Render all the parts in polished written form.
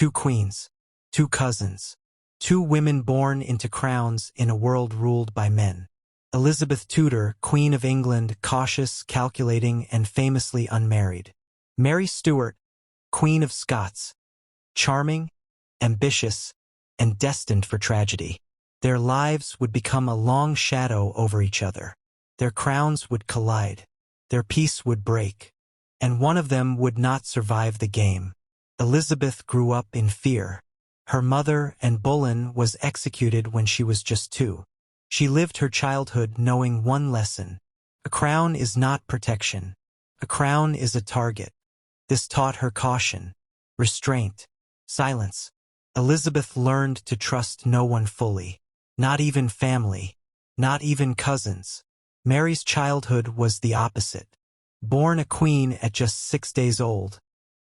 two queens, two cousins, two women born into crowns in a world ruled by men. Elizabeth Tudor, Queen of England, cautious, calculating, and famously unmarried. Mary Stuart, Queen of Scots, charming, ambitious, and destined for tragedy. Their lives would become a long shadow over each other. Their crowns would collide. Their peace would break. And one of them would not survive the game. Elizabeth grew up in fear. Her mother, Anne Boleyn, was executed when she was just 2. She lived her childhood knowing one lesson. A crown is not protection. A crown is a target. This taught her caution, restraint, silence. Elizabeth learned to trust no one fully. Not even family. Not even cousins. Mary's childhood was the opposite. Born a queen at just 6 days old,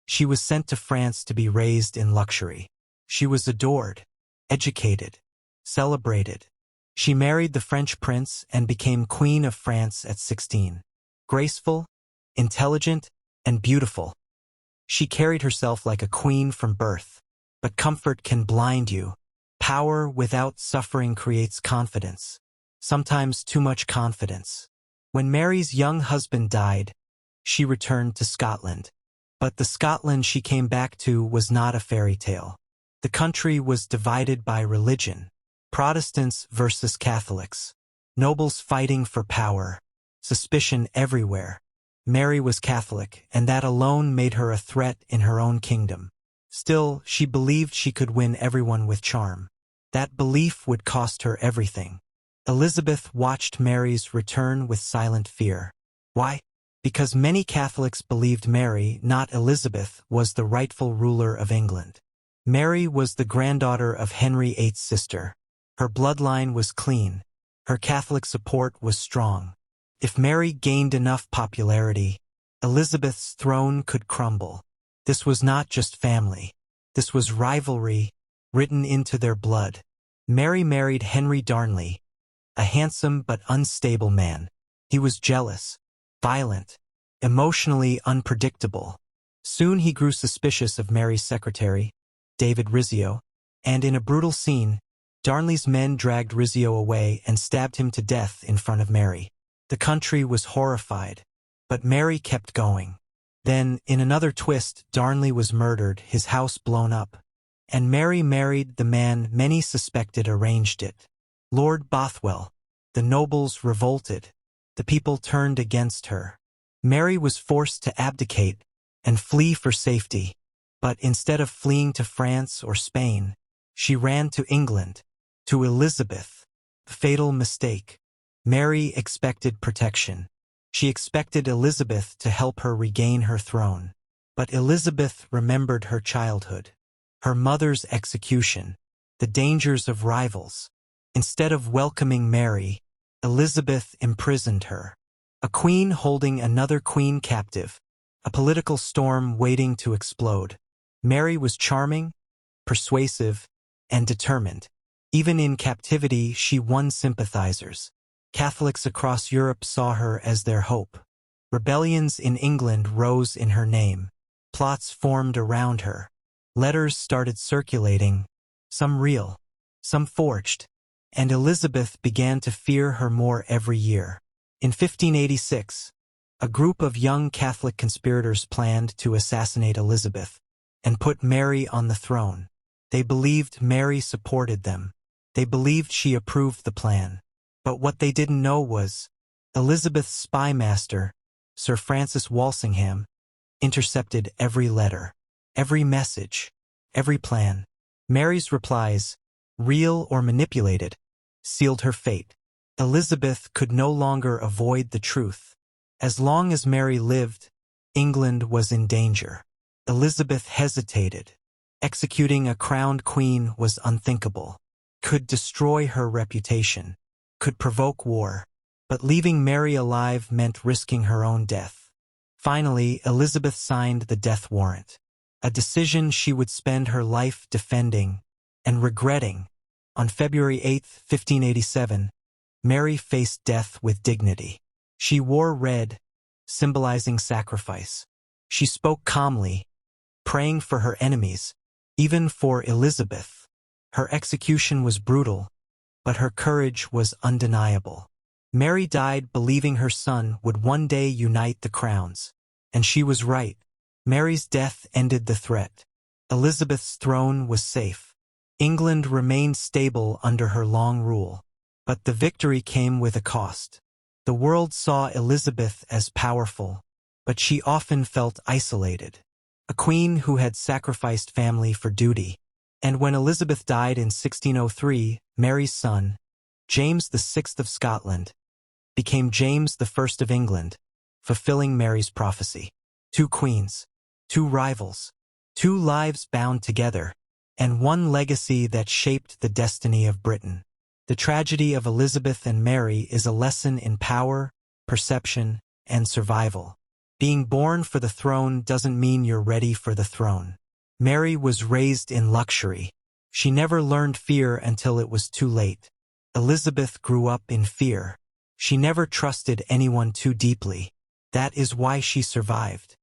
she was sent to France to be raised in luxury. She was adored, educated, celebrated. She married the French prince and became Queen of France at 16. Graceful, intelligent, and beautiful. She carried herself like a queen from birth. But comfort can blind you. Power without suffering creates confidence. Sometimes too much confidence. When Mary's young husband died, she returned to Scotland. But the Scotland she came back to was not a fairy tale. The country was divided by religion. Protestants versus Catholics. Nobles fighting for power. Suspicion everywhere. Mary was Catholic, and that alone made her a threat in her own kingdom. Still, she believed she could win everyone with charm. That belief would cost her everything. Elizabeth watched Mary's return with silent fear. Why? Because many Catholics believed Mary, not Elizabeth, was the rightful ruler of England. Mary was the granddaughter of Henry VIII's sister. Her bloodline was clean. Her Catholic support was strong. If Mary gained enough popularity, Elizabeth's throne could crumble. This was not just family. This was rivalry, written into their blood. Mary married Henry Darnley, a handsome but unstable man. He was jealous, violent, emotionally unpredictable. Soon he grew suspicious of Mary's secretary, David Rizzio, and in a brutal scene, Darnley's men dragged Rizzio away and stabbed him to death in front of Mary. The country was horrified, but Mary kept going. Then, in another twist, Darnley was murdered, his house blown up, and Mary married the man many suspected arranged it. Lord Bothwell. The nobles revolted. The people turned against her. Mary was forced to abdicate and flee for safety. But instead of fleeing to France or Spain, she ran to England, to Elizabeth. A fatal mistake. Mary expected protection. She expected Elizabeth to help her regain her throne. But Elizabeth remembered her childhood, her mother's execution, the dangers of rivals. Instead of welcoming Mary, Elizabeth imprisoned her. A queen holding another queen captive, a political storm waiting to explode. Mary was charming, persuasive, and determined. Even in captivity, she won sympathizers. Catholics across Europe saw her as their hope. Rebellions in England rose in her name. Plots formed around her. Letters started circulating, some real, some forged, and Elizabeth began to fear her more every year. In 1586, a group of young Catholic conspirators planned to assassinate Elizabeth and put Mary on the throne. They believed Mary supported them. They believed she approved the plan. But what they didn't know was, Elizabeth's spy master, Sir Francis Walsingham, intercepted every letter, every message, every plan. Mary's replies, real or manipulated, sealed her fate. Elizabeth could no longer avoid the truth. As long as Mary lived, England was in danger. Elizabeth hesitated. Executing a crowned queen was unthinkable. Could destroy her reputation. Could provoke war. But leaving Mary alive meant risking her own death. Finally, Elizabeth signed the death warrant. A decision she would spend her life defending and regretting. On February 8, 1587, Mary faced death with dignity. She wore red, symbolizing sacrifice. She spoke calmly, praying for her enemies, Even for Elizabeth, her execution was brutal, but her courage was undeniable. Mary died believing her son would one day unite the crowns. And she was right. Mary's death ended the threat. Elizabeth's throne was safe. England remained stable under her long rule. But the victory came with a cost. The world saw Elizabeth as powerful, but she often felt isolated. A queen who had sacrificed family for duty. And when Elizabeth died in 1603, Mary's son, James VI of Scotland, became James I of England, fulfilling Mary's prophecy. Two queens, two rivals, two lives bound together, and one legacy that shaped the destiny of Britain. The tragedy of Elizabeth and Mary is a lesson in power, perception, and survival. Being born for the throne doesn't mean you're ready for the throne. Mary was raised in luxury. She never learned fear until it was too late. Elizabeth grew up in fear. She never trusted anyone too deeply. That is why she survived.